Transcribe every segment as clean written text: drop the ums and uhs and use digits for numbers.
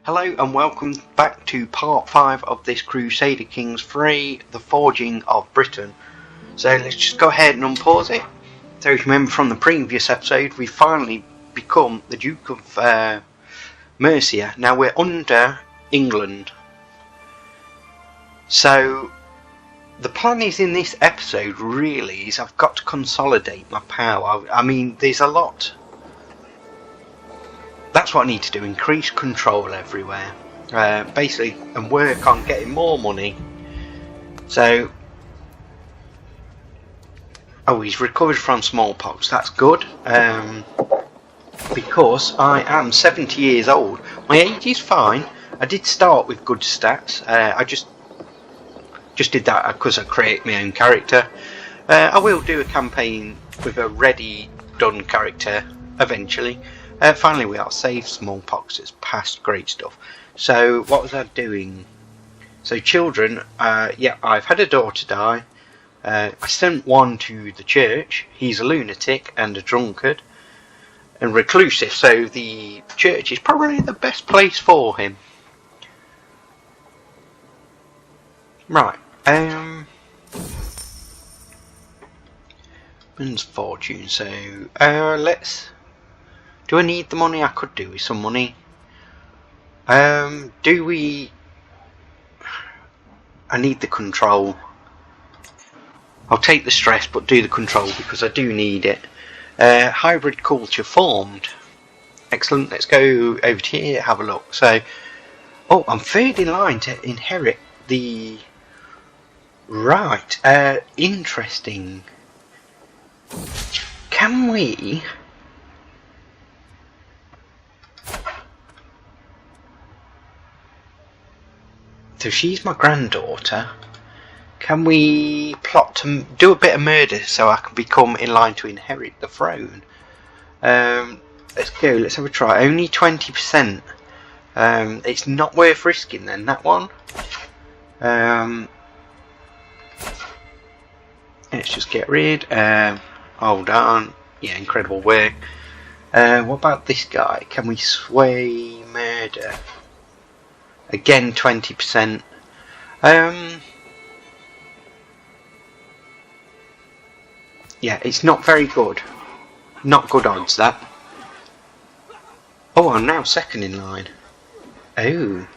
Hello and welcome back to part 5 of this Crusader Kings III, the Forging of Britain. So let's just go ahead and unpause it. So if you remember from the previous episode, we finally become the Duke of Mercia. Now we're under England. So the plan is in this episode really is I've got to consolidate my power. I mean there's a lot. That's what I need to do, increase control everywhere, basically, and work on getting more money. So, he's recovered from smallpox, that's good, because I am 70 years old. My age is fine. I did start with good stats. I just did that because I create my own character. I will do a campaign with a ready done character eventually. Finally we are saved, smallpox is past, great stuff. So what was I doing? So children, yeah, I've had a daughter die. I sent one to the church. He's a lunatic and a drunkard and reclusive, so the church is probably the best place for him. Right, Men's fortune, so let's... Do I need the money? I could do with some money. Do we... I need the control. I'll take the stress but do the control because I do need it. Hybrid culture formed. Excellent, let's go over to here, have a look. So, oh, I'm third in line to inherit the... Right, interesting. Can we... So she's my granddaughter. Can we plot to do a bit of murder so I can become in line to inherit the throne? Let's go, let's have a try. Only 20%. It's not worth risking then, that one. Let's just get rid. Hold on. Yeah, incredible work. What about this guy? Can we sway murder? Again, 20%. Yeah, it's not very good. Not good odds, that. Oh, I'm now second in line. Oh.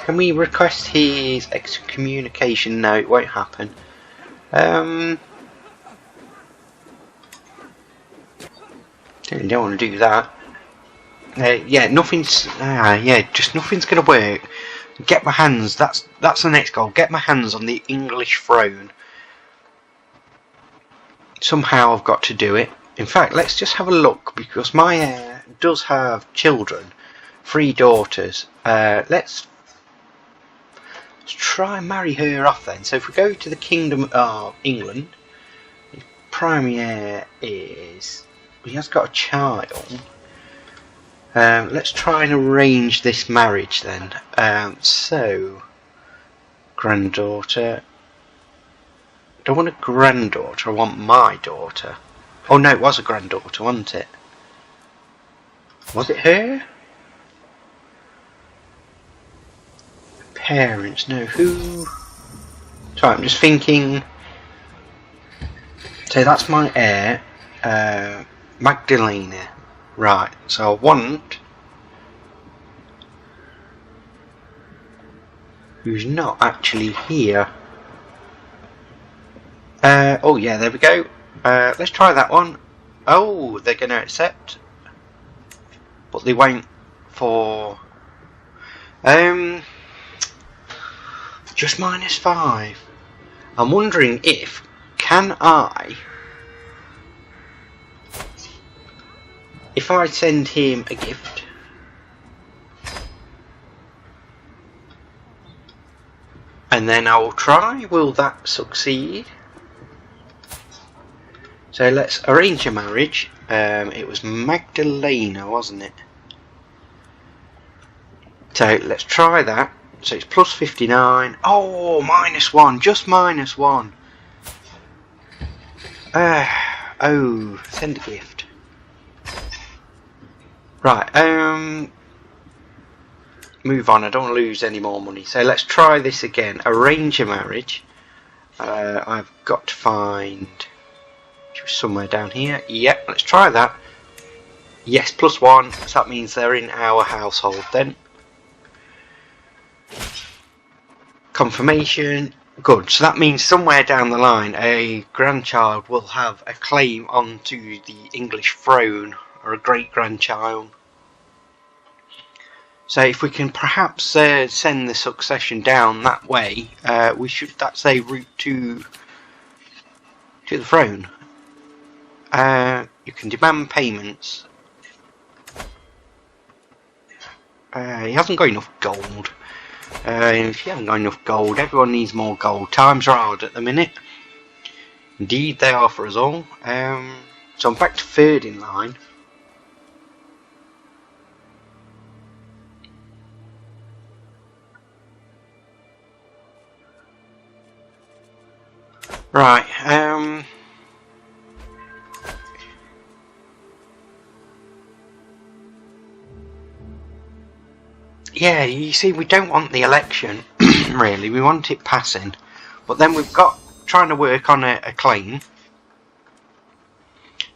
Can we request his excommunication? No, it won't happen. Don't want to do that. Yeah, nothing's... yeah, just nothing's going to work. Get my hands, that's the next goal, get my hands on the English throne. Somehow I've got to do it. In fact, let's just have a look, because my heir does have children, 3 daughters. Let's try and marry her off then. So if we go to the Kingdom of England, the primary heir is... he has got a child. Let's try and arrange this marriage then. So, granddaughter. I don't want a granddaughter, I want my daughter. Oh no, it was a granddaughter, wasn't it? Was it her? Parents, no, who? Sorry, I'm just thinking. So that's my heir, Magdalena. Right, so I want who's not actually here. Oh yeah, there we go. Let's try that one. Oh, they're going to accept, but they won't for just -5. I'm wondering if if I send him a gift, and then I'll try, will that succeed? So let's arrange a marriage. It was Magdalena, wasn't it? So let's try that. So it's plus 59. Oh, -1, just -1. Oh, send a gift. Right, move on. I don't want to lose any more money. So let's try this again. Arrange a marriage. I've got to find somewhere down here. Yep, let's try that. Yes, +1. So that means they're in our household then. Confirmation. Good. So that means somewhere down the line a grandchild will have a claim onto the English throne, or a great-grandchild. So if we can perhaps send the succession down that way, that's a route to the throne. You can demand payments. He hasn't got enough gold. If you haven't got enough gold, everyone needs more gold. Times are hard at the minute. Indeed they are for us all. So I'm back to third in line. Right, yeah, you see, we don't want the election, really, we want it passing. But then we've got, trying to work on a claim.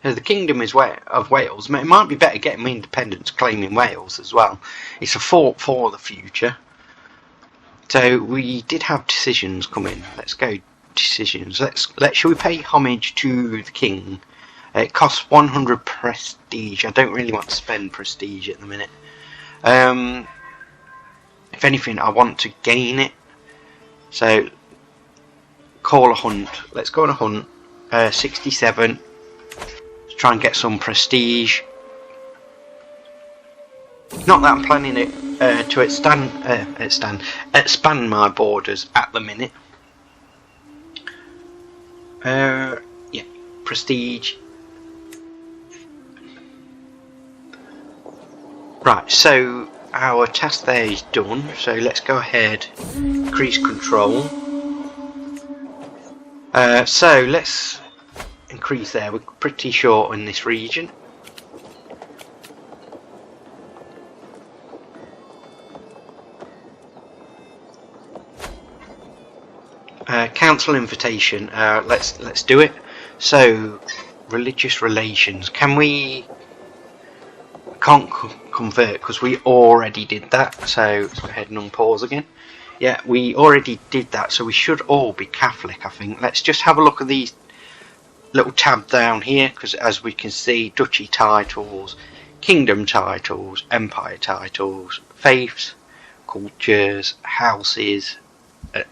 The Kingdom of Wales, it might be better getting independence claiming Wales as well. It's a fort for the future. So we did have decisions come in. Let's go decisions. Shall we pay homage to the king? It costs 100 prestige. I don't really want to spend prestige at the minute. If anything, I want to gain it. So call a hunt. Let's go on a hunt. 67. Let's try and get some prestige. Not that I'm planning it to expand my borders at the minute. Yeah, prestige. Right, so our task there is done. So let's go ahead, increase control. So let's increase there. We're pretty short in this region. Council invitation. Let's do it. So religious relations. Can we? Can't convert because we already did that. So let's go ahead and unpause again. Yeah, we already did that. So we should all be Catholic, I think. Let's just have a look at these little tab down here, because as we can see, duchy titles, kingdom titles, empire titles, faiths, cultures, houses.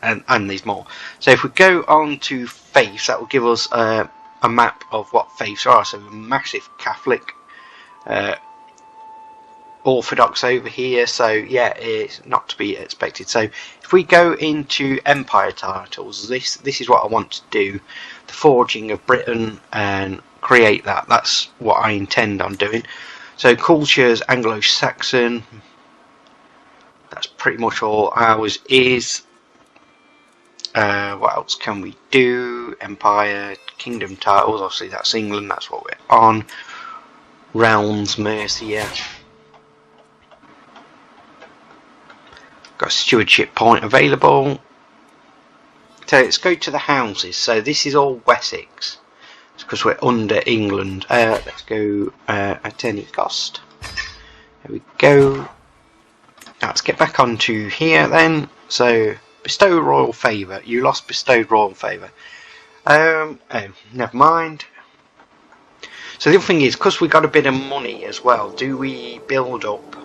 And there's more. So if we go on to faiths, that will give us a map of what faiths are. So a massive Catholic, Orthodox over here. So yeah, it's not to be expected. So if we go into empire titles, this is what I want to do: the forging of Britain, and create that. That's what I intend on doing. So cultures, Anglo-Saxon. That's pretty much all ours is. What else can we do? Empire, kingdom titles, obviously that's England, that's what we're on. Realms, Mercia. Got a stewardship point available. So let's go to the houses. So this is all Wessex. It's because we're under England. Let's go at any cost. There we go. Now let's get back onto here then. So bestow royal favour. You lost bestowed royal favour. Oh, never mind. So the other thing is, because we got a bit of money as well, do we build up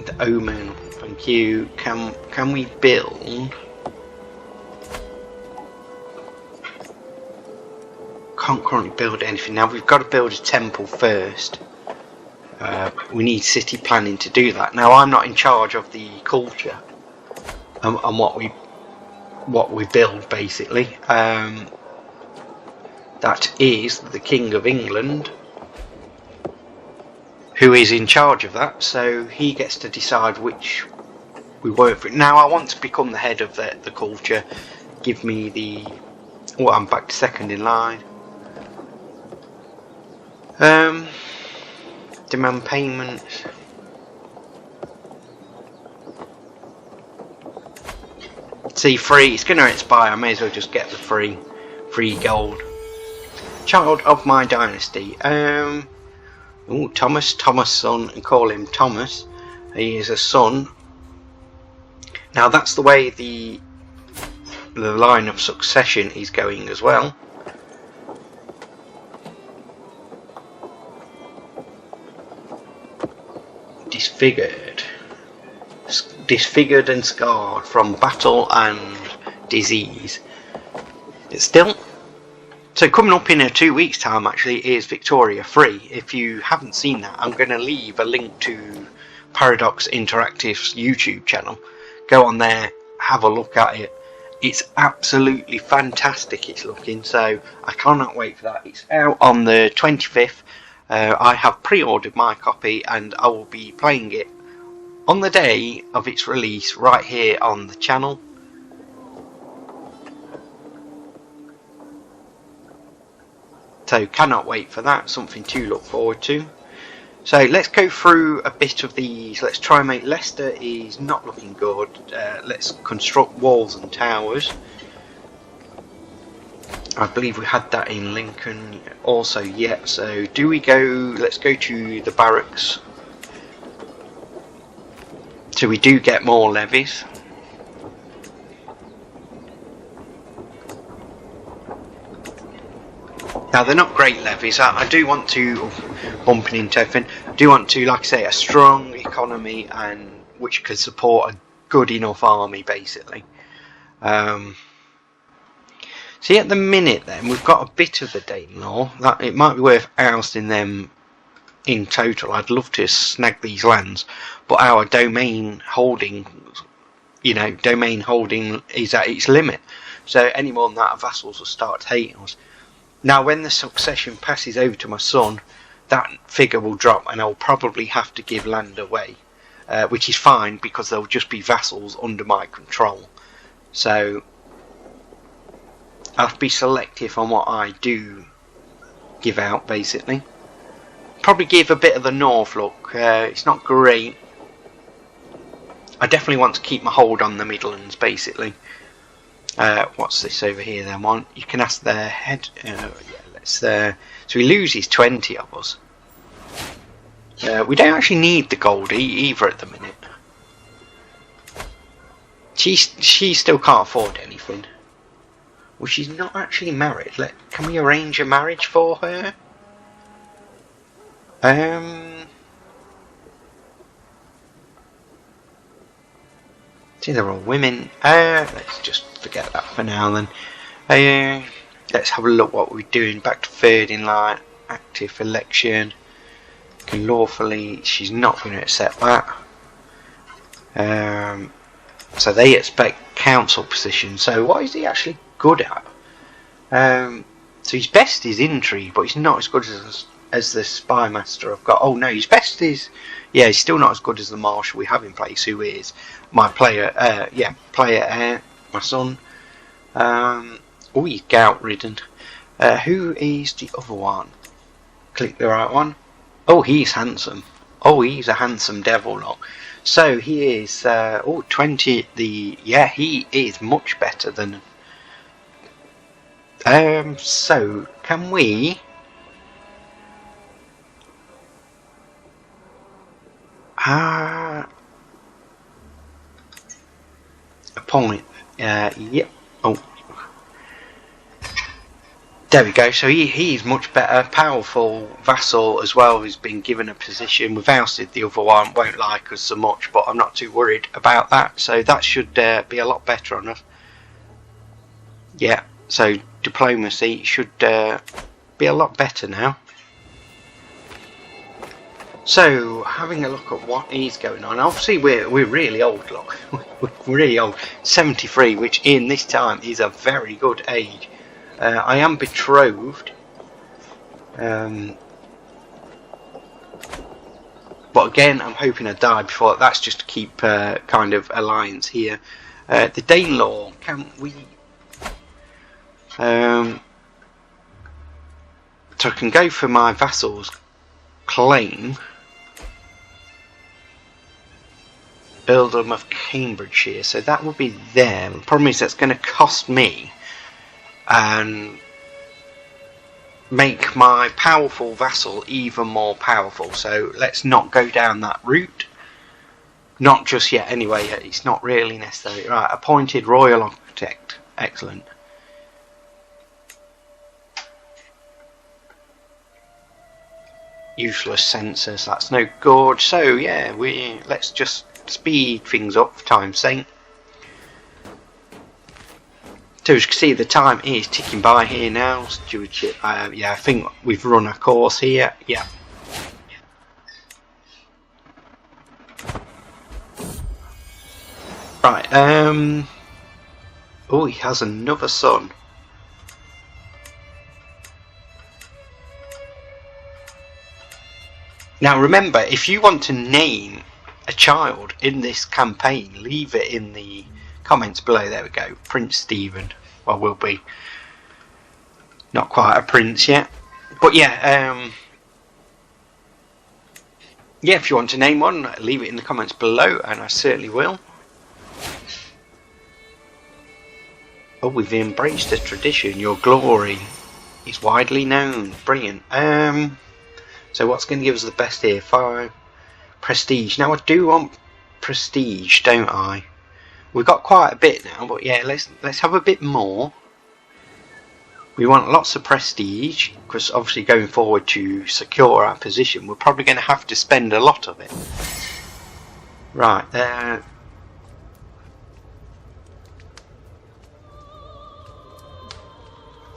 the omen? Thank you. Can we build? Can't currently build anything now. We've got to build a temple first. We need city planning to do that. Now I'm not in charge of the culture and what we build basically. That is the King of England who is in charge of that, so he gets to decide which we work for. Now I want to become the head of the culture. Give me the... Oh, I'm back to second in line. Demand payments. See, free, it's going to expire, I may as well just get the free gold. Child of my dynasty. Thomas son, and call him Thomas. He is a son. Now that's the way the line of succession is going as well. Disfigured and scarred from battle and disease. It's still. So coming up in 2 weeks time actually is Victoria Free. If you haven't seen that, I'm going to leave a link to Paradox Interactive's YouTube channel. Go on there, have a look at it. It's absolutely fantastic, it's looking, so I cannot wait for that. It's out on the 25th. I have pre-ordered my copy and I will be playing it on the day of its release right here on the channel. So cannot wait for that, something to look forward to. So let's go through a bit of these. Let's try and make Leicester is not looking good. Let's construct walls and towers. I believe we had that in Lincoln also yet. So do we go, let's go to the barracks. So we do get more levies. Now they're not great levies. I do want to, bumping into everything, I do want to, like I say, a strong economy and which could support a good enough army basically. See, at the minute then we've got a bit of the Danelaw that it might be worth ousting them in total. I'd love to snag these lands, but our domain holding, domain holding is at its limit. So any more than that, our vassals will start hating us. Now when the succession passes over to my son, that figure will drop and I'll probably have to give land away, which is fine because they'll just be vassals under my control. So I'll have to be selective on what I do give out basically. Probably give a bit of the north look, it's not great. I definitely want to keep my hold on the Midlands basically. What's this over here then? One, you can ask their head. Yeah, let's. So he loses 20 of us. We don't actually need the gold either at the minute. She still can't afford anything. Well, she's not actually married. Can we arrange a marriage for her? See, they're all women. Let's just forget that for now then. Let's have a look what we're doing. Back to third in line. Active election. Can lawfully. She's not going to accept that. So they expect council position. So what is he actually good at? So his best is intrigue, but he's not as good as the spy master I've got. Oh no, his best is, yeah, he's still not as good as the marshal we have in place, who is my player, player heir, my son. Oh, he's gout ridden. Who is the other one? Click the right one. Oh, he's handsome. Oh, he's a handsome devil, look. So he is 20. Yeah, he is much better than. So can we? Appoint. Yep. Oh. There we go. So he's much better, powerful vassal as well. Who's been given a position. We've ousted the other one. Won't like us so much, but I'm not too worried about that. So that should be a lot better on us. Yeah. So diplomacy should be a lot better now. So having a look at what is going on. Obviously we're really old, look. We're really old. 73, which in this time is a very good age. I am betrothed. But again, I'm hoping I die before. That's just to keep kind of alliance here. The Danelaw, can we? So I can go for my vassal's claim. Earldom of Cambridgeshire, so that will be there. The problem is that's going to cost me and make my powerful vassal even more powerful, so let's not go down that route. Not just yet anyway, it's not really necessary. Right, appointed royal architect, excellent. Useless censors, that's no good. So yeah, let's just speed things up for time's sake. So as you can see, the time is ticking by here now. Stewardship, yeah, I think we've run our course here. Yeah. Right. Oh, he has another son. Now remember, if you want to name a child in this campaign, leave it in the comments below. There we go. Prince Stephen. Well, will be not quite a prince yet, but yeah, yeah. If you want to name one, leave it in the comments below, and I certainly will. Oh, we've embraced the tradition. Your glory is widely known. Brilliant. So what's going to give us the best here? 5 prestige. Now I do want prestige, don't I? We've got quite a bit now, but yeah, let's have a bit more. We want lots of prestige, because obviously going forward to secure our position, we're probably going to have to spend a lot of it. Right,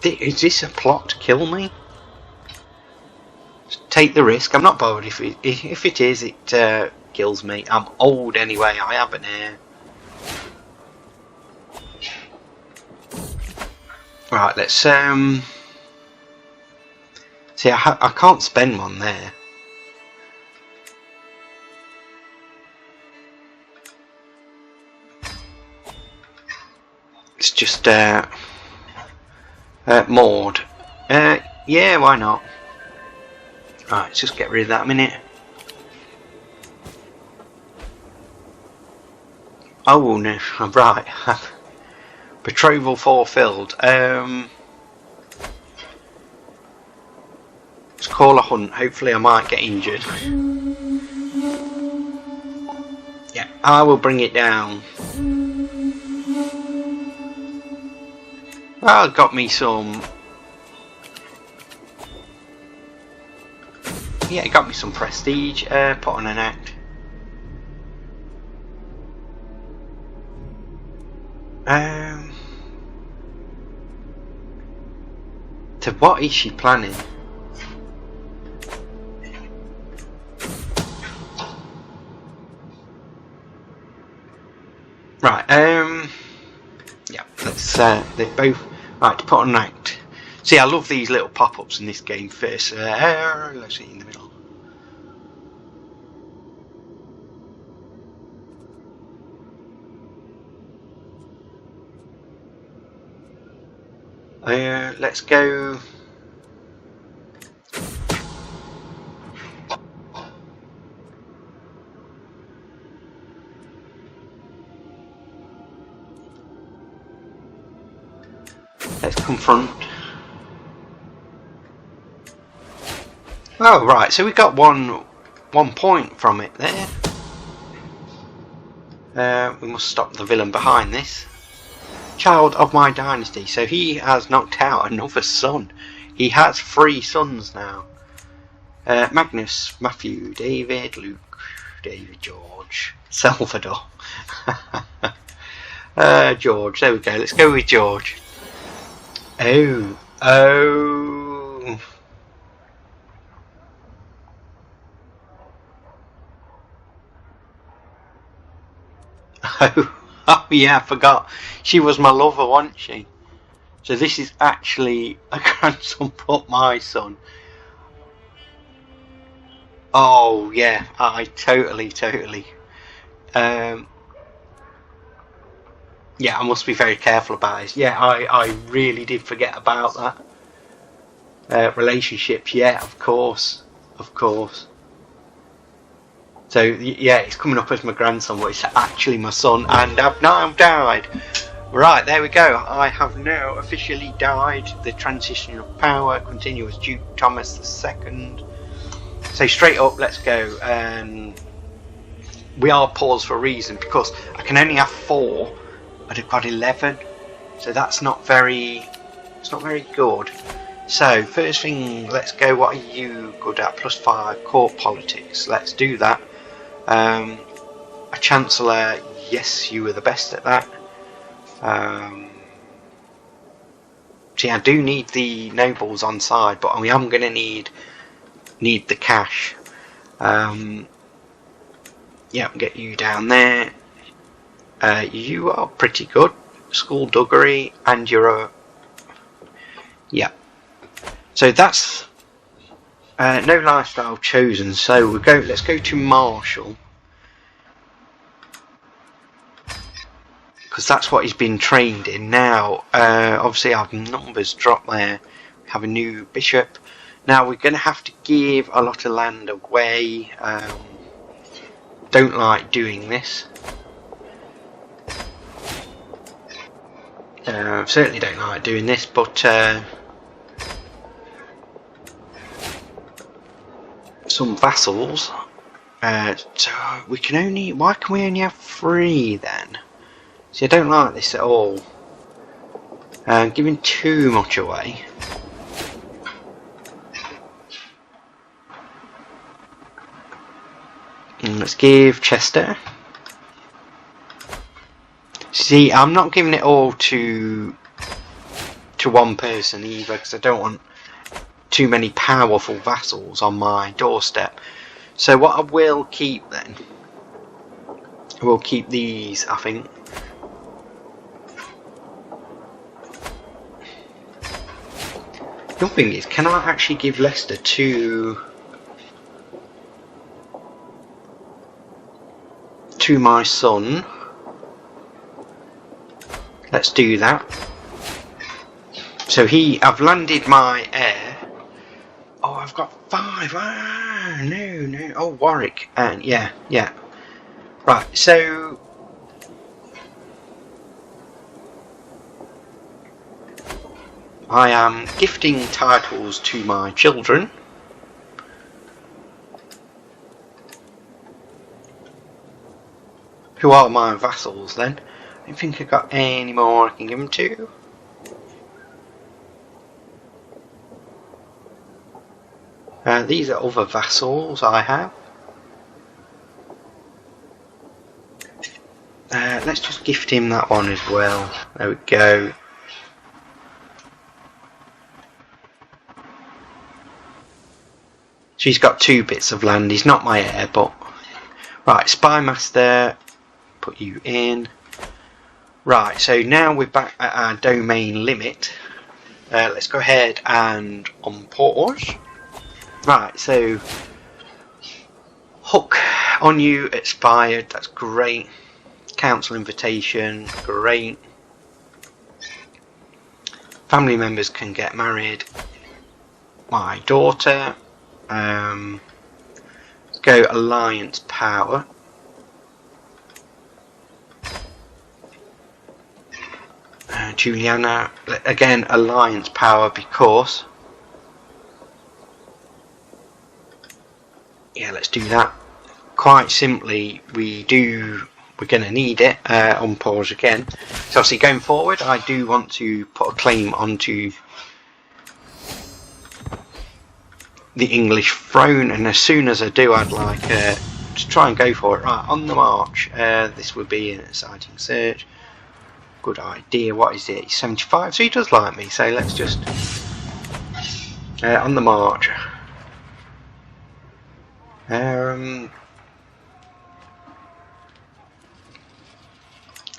is this a plot to kill me? Take the risk. I'm not bothered if it is, it kills me. I'm old anyway, I have an heir. Right, let's see, I can't spend one there. It's just Maud. Yeah, why not? Right, let's just get rid of that a minute. Oh no, I'm right. Betrothal fulfilled. Let's call a hunt. Hopefully I might get injured. Yeah, I will bring it down. Well, got me some. Yeah, it got me some prestige. Put on an act. So what is she planning? Right, yeah, let's, they both, right, to put on an act. See, I love these little pop-ups in this game first. Let's see, in the middle. Let's go. Let's confront. Oh right, so we got one point from it there. We must stop the villain behind this. Child of my dynasty. So he has knocked out another son. He has 3 sons now. Magnus, Matthew, David, Luke, David, George, Salvador. George, there we go. Let's go with George. Oh. Oh yeah, I forgot. She was my lover, wasn't she? So this is actually a grandson but my son. Oh yeah, I totally. Yeah, I must be very careful about this. Yeah, I really did forget about that. Relationships, yeah, of course. So yeah, it's coming up as my grandson, but it's actually my son, and I've now died. Right, there we go. I have now officially died. The transition of power continues. Duke Thomas II. So straight up, let's go. We are paused for a reason, because I can only have 4, but I've got 11. So that's not very. It's not very good. So first thing, let's go. What are you good at? +5 court politics. Let's do that. A chancellor. Yes, you were the best at that. See, I do need the nobles on side, but I am going to need the cash. Yeah, get you down there. You are pretty good. Skullduggery, and you're a... Yeah. So that's no lifestyle chosen. So let's go to Marshall, because that's what he's been trained in. Now, obviously our numbers drop there. We have a new bishop. Now we're going to have to give a lot of land away. Don't like doing this. Certainly don't like doing this, but some vassals. So we can only... Why can we only have 3 then? See, I don't like this at all. Giving too much away. And let's give Chester. See, I'm not giving it all to one person either, because I don't want too many powerful vassals on my doorstep. So what I will keep then, I will keep these, I think. The other thing is, can I actually give Leicester to my son? Let's do that. So I've landed my heir. Oh, I've got 5. Ah, no. Oh, Warwick. And yeah. Right, so I am gifting titles to my children. Who are my vassals then? I don't think I've got any more I can give them to. These are other vassals I have. Let's just gift him that one as well. There we go. She's got 2 bits of land. He's not my heir, but... Right, Spy Master. Put you in. Right, so now we're back at our domain limit. Let's go ahead and unpause. Right, so Hook on you expired. That's great. Council invitation, great. Family members can get married. My daughter. Let's go alliance power. Juliana, again, alliance power, because... Yeah, let's do that. Quite simply, we're going to need it on pause again. So obviously going forward, I do want to put a claim onto the English throne, and as soon as I do, I'd like to try and go for it. Right, on the march. This would be an exciting search. Good idea. What is it? He's 75, so he does like me. So let's just on the march.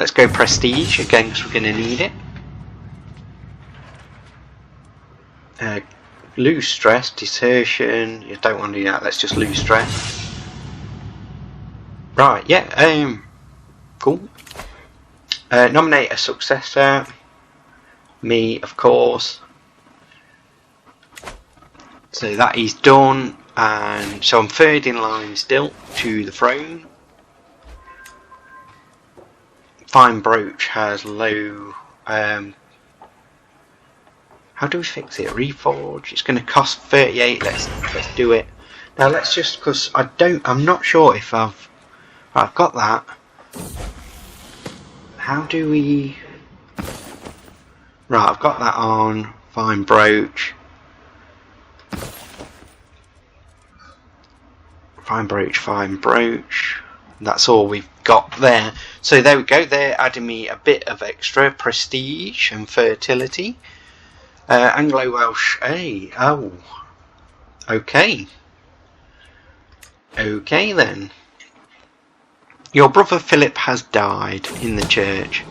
Let's go prestige again, because we're going to need it. Lose stress, desertion. You don't want to do that. Let's just lose stress. Right. Yeah. Cool. Nominate a successor. Me, of course. So that is done. And so I'm third in line still to the throne. Fine Brooch has low. How do we fix it? Reforge. It's going to cost 38. Let's do it. Now let's just, because I'm not sure if I've got that. How do we? Right, I've got that on. Fine Brooch. Fine Brooch. That's all we've got there. So there we go. They're adding me a bit of extra prestige and fertility. Anglo-Welsh. Hey, oh. Okay. Okay then. Your brother Philip has died in the church.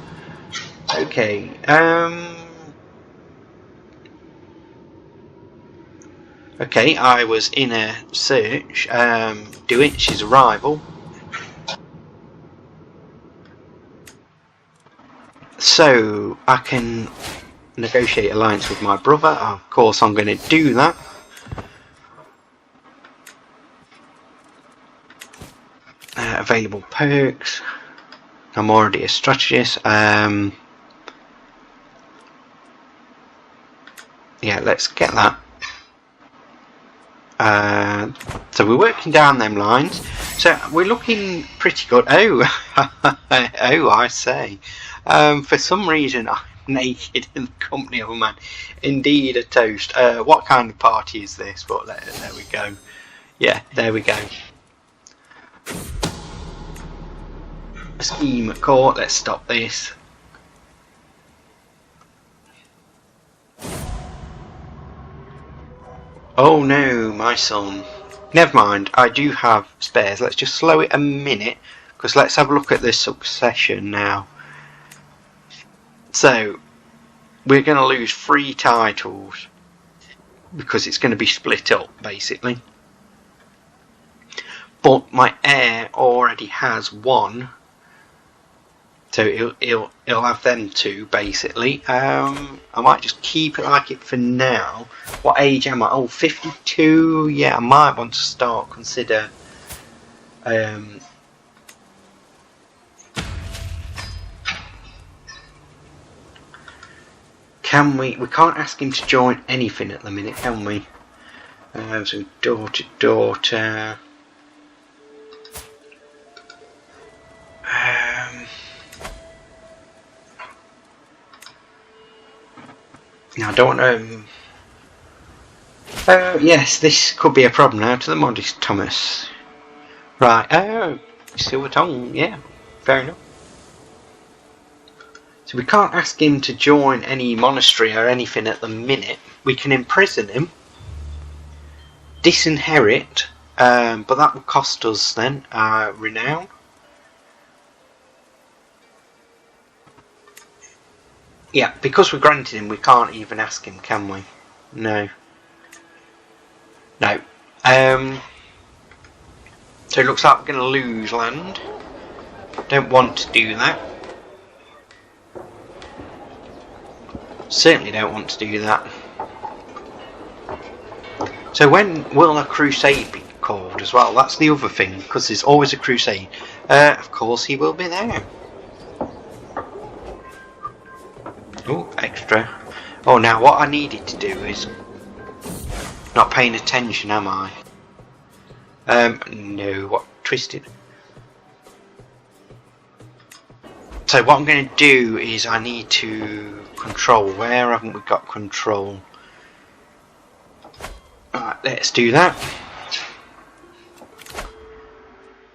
Okay. Okay, I was in a search. She's a rival. So I can negotiate alliance with my brother. Of course, I'm going to do that. Available perks. I'm already a strategist. Yeah, let's get that. So we're working down them lines. So we're looking pretty good. Oh, oh, I say. For some reason, I'm naked in the company of a man. Indeed, a toast. What kind of party is this? But there we go. Yeah, there we go. A scheme at court. Let's stop this. Oh no, my son. Never mind, I do have spares. Let's just slow it a minute, because let's have a look at this succession now. So, we're going to lose 3 titles, because it's going to be split up, basically. But my heir already has 1. So he'll have them 2 basically. I might just keep it like it for now. What age am I? Oh, 52. Yeah, I might want to consider. Can we? We can't ask him to join anything at the minute, can we? So daughter. Now I don't want to. Yes, this could be a problem now. To the modest Thomas. Right. Oh, silver tongue. Yeah, fair enough. So we can't ask him to join any monastery or anything at the minute. We can imprison him, disinherit, but that will cost us then renown. Yeah, because we're granted him, we can't even ask him, can we? No. No. So it looks like we're going to lose land. Don't want to do that. Certainly don't want to do that. So when will a crusade be called as well? That's the other thing, because there's always a crusade. Of course he will be there. Oh, extra. Oh, now what I needed to do is... Not paying attention, am I? No, what? Twisted? So what I'm going to do is I need to control. Where haven't we got control? Alright, let's do that.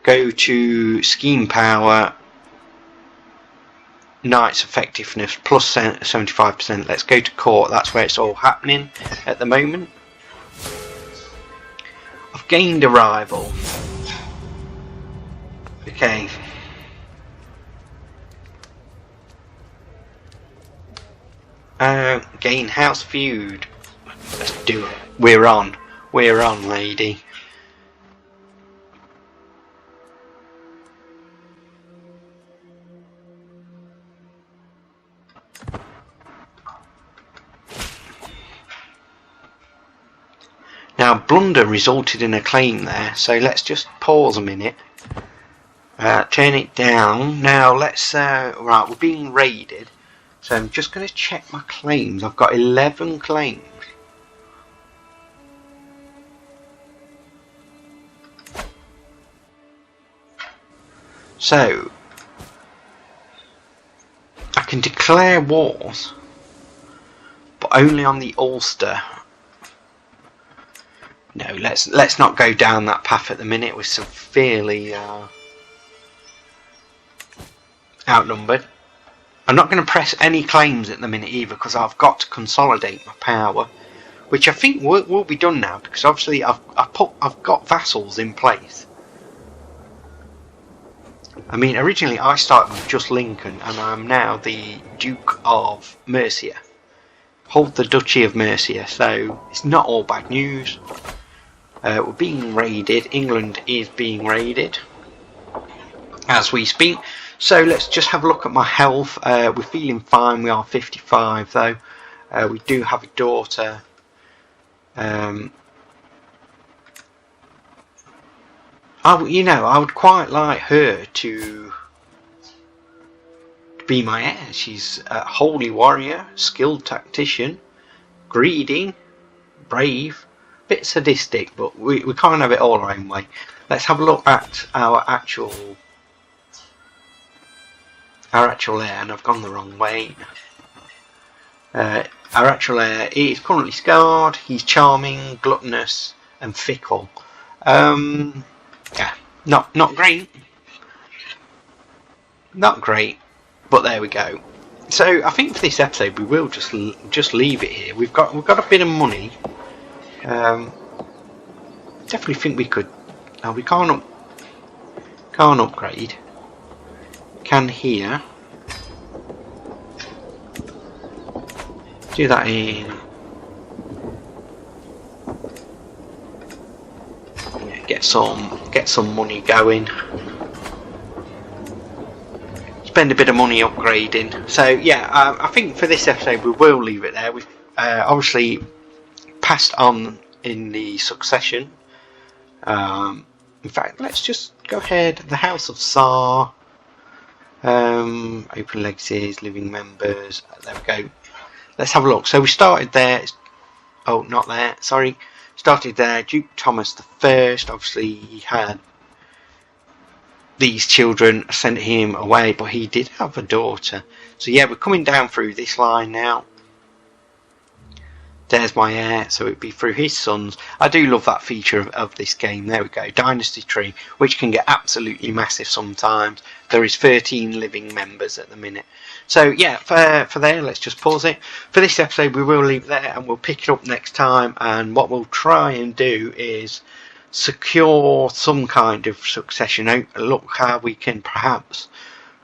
Go to scheme power. Knight's effectiveness plus 75%. Let's go to court. That's where it's all happening at the moment. I've gained a rival. Okay. Gain house feud. Let's do it. We're on. We're on, lady. Now Now, blunder resulted in a claim there, so let's just pause a minute. Turn it down. Now let's right, we're being raided, so I'm just going to check my claims. I've got 11 claims. So I can declare wars, but only on the Ulster. No, let's not go down that path at the minute. We're severely outnumbered. I'm not going to press any claims at the minute either, because I've got to consolidate my power, which I think will be done now, because obviously I've got vassals in place. I mean, originally I started with just Lincoln, and I'm now the Duke of Mercia. Hold the Duchy of Mercia, so it's not all bad news. We're being raided. England is being raided as we speak. So let's just have a look at my health. We're feeling fine. We are 55 though. We do have a daughter. I would quite like her to be my heir. She's a holy warrior, skilled tactician, greedy, brave, a bit sadistic, but we can't have it all our own way. Let's have a look at our actual heir, and I've gone the wrong way. Our actual heir is currently scarred. He's charming, gluttonous, and fickle. Yeah, not great, but there we go. So I think for this episode we will just leave it here. We've got a bit of money. Definitely think we could. Oh, we can't upgrade. Can here. Do that in. Get some money going. Spend a bit of money upgrading. So yeah, I think for this episode we will leave it there. We've obviously passed on in the succession. In fact, let's just go ahead. The House of Tsar. Open legacies, living members. There we go. Let's have a look. So we started there. Oh, not there. Sorry. Started there. Duke Thomas I. Obviously, he had these children, sent him away, but he did have a daughter. So yeah, we're coming down through this line now. There's my heir, so it'd be through his sons. I do love that feature of this game. There we go, Dynasty Tree, which can get absolutely massive sometimes. There is 13 living members at the minute. So yeah, for there, let's just pause it. For this episode, we will leave it there, and we'll pick it up next time. And what we'll try and do is secure some kind of succession. Look how we can perhaps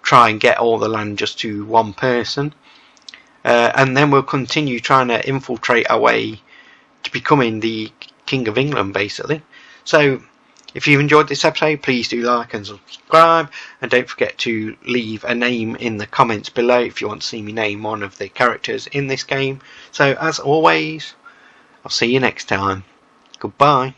try and get all the land just to one person. And then we'll continue trying to infiltrate our way to becoming the King of England, basically. So, if you've enjoyed this episode, please do like and subscribe. And don't forget to leave a name in the comments below if you want to see me name one of the characters in this game. So, as always, I'll see you next time. Goodbye.